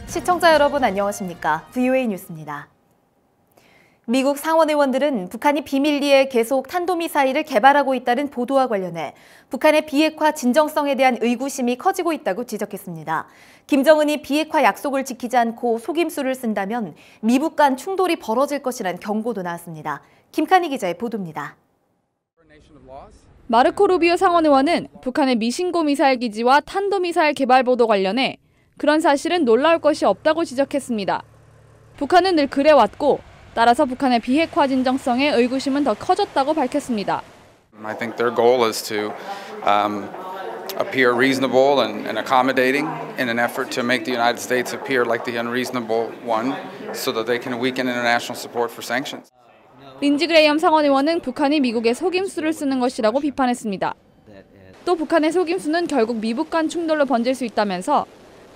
시청자 여러분 안녕하십니까? VOA 뉴스입니다. 미국 상원 의원들은 북한이 비밀리에 계속 탄도미사일을 개발하고 있다는 보도와 관련해 북한의 비핵화 진정성에 대한 의구심이 커지고 있다고 지적했습니다. 김정은이 비핵화 약속을 지키지 않고 속임수를 쓴다면 미북 간 충돌이 벌어질 것이란 경고도 나왔습니다. 김칸희 기자의 보도입니다. 마르코 루비오 상원 의원은 북한의 미신고 미사일 기지와 탄도미사일 개발 보도 관련해 그런 사실은 놀라울 것이 없다고 지적했습니다. 북한은 늘 그래왔고 따라서 북한의 비핵화 진정성에 의구심은 더 커졌다고 밝혔습니다. I think their goal is to appear reasonable and accommodating in an effort to make the United States appear like the unreasonable one so that they can weaken international support for sanctions. 린지 그레이엄 상원 의원은 북한이 미국의 속임수를 쓰는 것이라고 비판했습니다. 또 북한의 속임수는 결국 미북 간 충돌로 번질 수 있다면서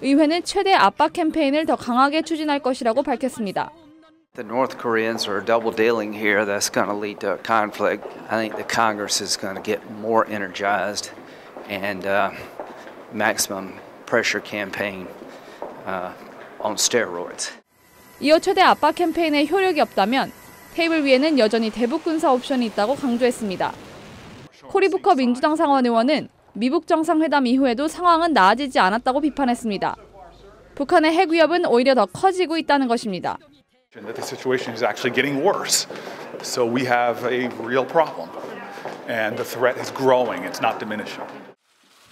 의회는 최대 압박 캠페인을 더 강하게 추진할 것이라고 밝혔습니다. The North Koreans are double dealing here. That's going to lead to a conflict. I think the Congress is going to get more energized and maximum pressure campaign on steroids. 이어 최대 압박 캠페인에 효력이 없다면 테이블 위에는 여전히 대북 군사 옵션이 있다고 강조했습니다. 코리 부커 민주당 상원 의원은 미북 정상회담 이후에도 상황은 나아지지 않았다고 비판했습니다. 북한의 핵 위협은 오히려 더 커지고 있다는 것입니다. That the situation is actually getting worse. So we have a real problem. And the threat is growing. It's not diminishing.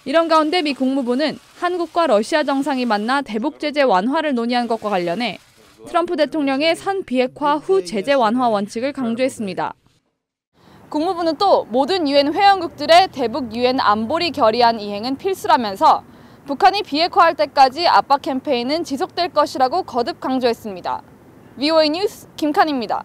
이런 가운데 미 국무부는 한국과 러시아 정상이 만나 대북 제재 완화를 논의한 것과 관련해 트럼프 대통령의 선 비핵화 후 제재 완화 원칙을 강조했습니다. 국무부는 또 모든 유엔 회원국들의 대북 유엔 안보리 결의안 이행은 필수라면서 북한이 비핵화할 때까지 압박 캠페인은 지속될 것이라고 거듭 강조했습니다. VOA 뉴스 김칸희입니다.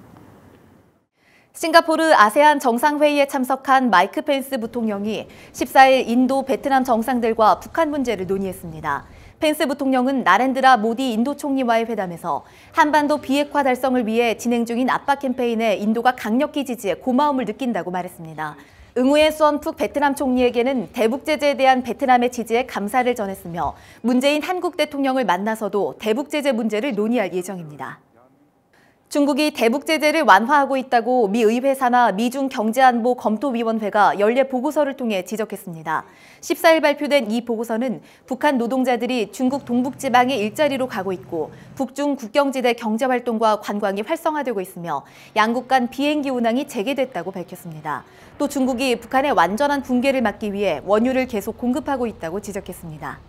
싱가포르 아세안 정상회의에 참석한 마이크 펜스 부통령이 14일 인도, 베트남 정상들과 북한 문제를 논의했습니다. 펜스 부통령은 나렌드라 모디 인도 총리와의 회담에서 한반도 비핵화 달성을 위해 진행 중인 압박 캠페인에 인도가 강력히 지지해 고마움을 느낀다고 말했습니다. 응우엔 수언푹 베트남 총리에게는 대북 제재에 대한 베트남의 지지에 감사를 전했으며 문재인 한국 대통령을 만나서도 대북 제재 문제를 논의할 예정입니다. 중국이 대북 제재를 완화하고 있다고 미 의회사나 미중 경제안보 검토위원회가 연례 보고서를 통해 지적했습니다. 14일 발표된 이 보고서는 북한 노동자들이 중국 동북지방에 일자리로 가고 있고 북중 국경지대 경제활동과 관광이 활성화되고 있으며 양국 간 비행기 운항이 재개됐다고 밝혔습니다. 또 중국이 북한의 완전한 붕괴를 막기 위해 원유를 계속 공급하고 있다고 지적했습니다.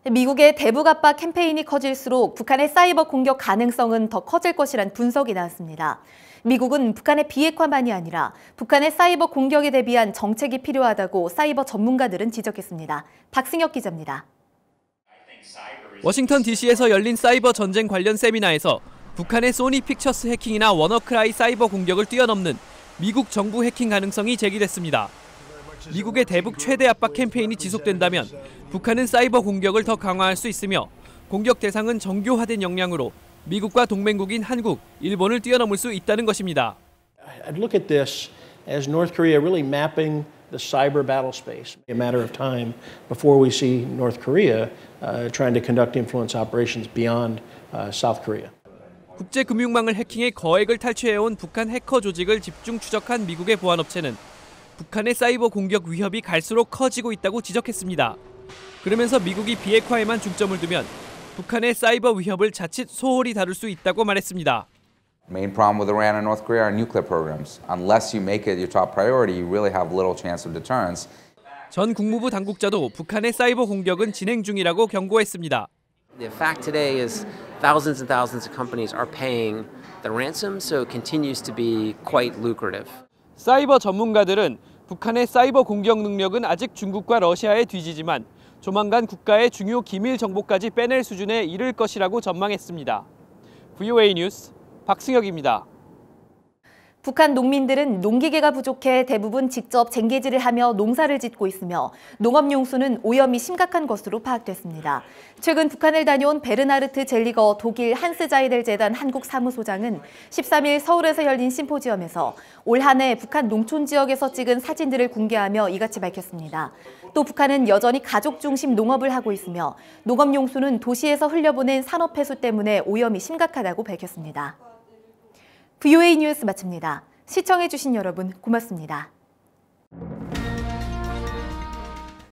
미국의 대북 압박 캠페인이 커질수록 북한의 사이버 공격 가능성은 더 커질 것이란 분석이 나왔습니다. 미국은 북한의 비핵화만이 아니라 북한의 사이버 공격에 대비한 정책이 필요하다고 사이버 전문가들은 지적했습니다. 박승혁 기자입니다. 워싱턴 DC에서 열린 사이버 전쟁 관련 세미나에서 북한의 소니 픽처스 해킹이나 워너크라이 사이버 공격을 뛰어넘는 미국 정부 해킹 가능성이 제기됐습니다. 미국의 대북 최대 압박 캠페인이 지속된다면 북한은 사이버 공격을 더 강화할 수 있으며 공격 대상은 정교화된 역량으로 미국과 동맹국인 한국, 일본을 뛰어넘을 수 있다는 것입니다. I'd look at this as North Korea really mapping the cyber battle space. A matter of time before we see North Korea trying to conduct influence operations beyond South Korea. 국제금융망을 해킹해 거액을 탈취해온 북한 해커 조직을 집중 추적한 미국의 보안업체는 북한의 사이버 공격 위협이 갈수록 커지고 있다고 지적했습니다. 그러면서 미국이 비핵화에만 중점을 두면 북한의 사이버 위협을 자칫 소홀히 다룰 수 있다고 말했습니다. Main problem with Iran and North Korea are nuclear programs. Unless you make it your top priority, you really have little chance of deterrence. 전 국무부 당국자도 북한의 사이버 공격은 진행 중이라고 경고했습니다. The fact today is thousands and thousands of companies are paying the ransom, so it continues to be quite lucrative. 사이버 전문가들은 북한의 사이버 공격 능력은 아직 중국과 러시아에 뒤지지만 조만간 국가의 중요 기밀 정보까지 빼낼 수준에 이를 것이라고 전망했습니다. VOA 뉴스 박승혁입니다. 북한 농민들은 농기계가 부족해 대부분 직접 쟁개질을 하며 농사를 짓고 있으며 농업용수는 오염이 심각한 것으로 파악됐습니다. 최근 북한을 다녀온 베르나르트 젤리거 독일 한스자이델 재단 한국 사무소장은 13일 서울에서 열린 심포지엄에서 올 한 해 북한 농촌 지역에서 찍은 사진들을 공개하며 이같이 밝혔습니다. 또 북한은 여전히 가족 중심 농업을 하고 있으며 농업용수는 도시에서 흘려보낸 산업폐수 때문에 오염이 심각하다고 밝혔습니다. VOA 뉴스 마칩니다. 시청해주신 여러분 고맙습니다.